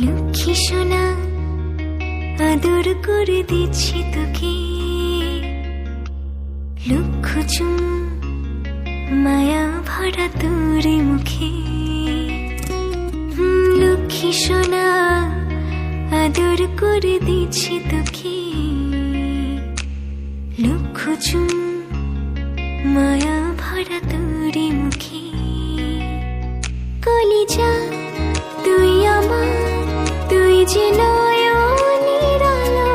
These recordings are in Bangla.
লক্ষ্মী সোনা আদর করে দিচ্ছি তোকে, লক্ষ চুম মায়া ভরা তোর মুখে। লক্ষ্মী সোনা আদর করে দিচ্ছি তোকে, লক্ষ চুম মায়া ভরা তোর মুখে। কলিজা তুই আমার, তুই যে নয়নের আলো,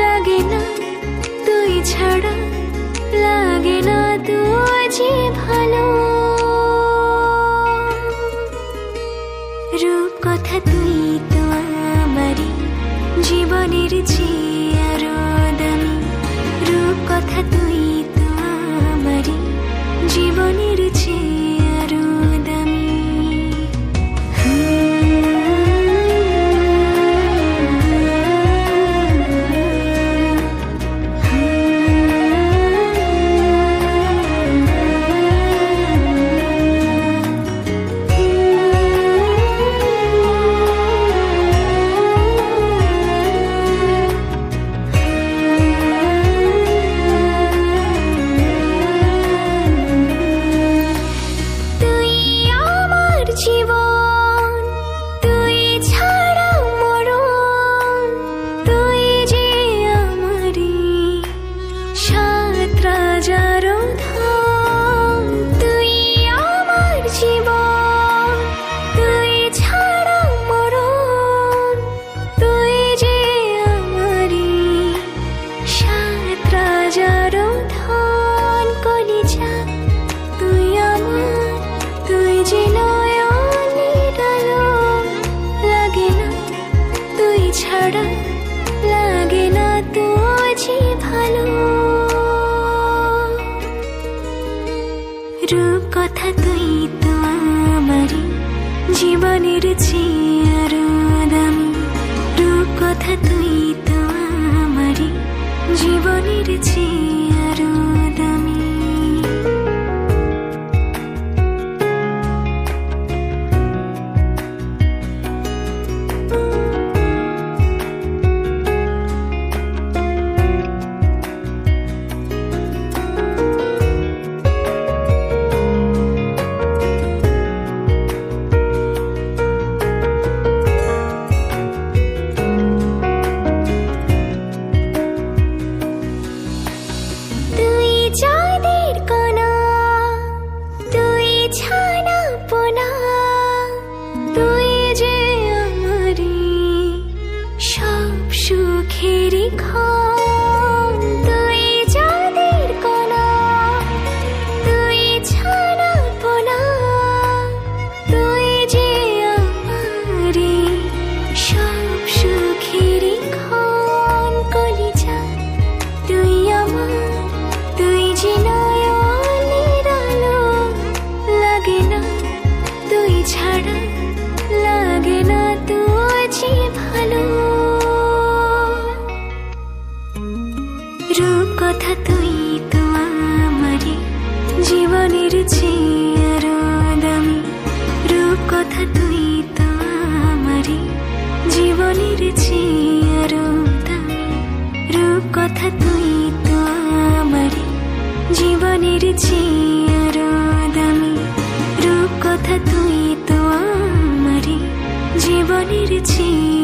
লাগে না তুই ছাড়া, লাগে না তুই যে ভালো। রূপ কথা তুই তো আমারই জীবনের চেয়ে আরো দামি, রূপ কথা তুই তো আমারই জীবনের চেয়ে আরো দামি। লাগে না তুঝে ভালো। রূপ কথা তুই তো আমারই জীবনের চেয়ে আরো দামি, রূপ কথা তুই তো আমারই জীবনের চেয়ে আরো দামি। রূপ কথা তুই তো আমারই জীবনের চেয়ে আরো দামি, রূপ কথা তুই তো আমারই জীবনের চেয়ে আরো দামি, রূপ কথা তুই তো আমারই জীবনের চেয়ে আরো দামি, রূপ কথা তুই তো আমারই জীবনের চেয়ে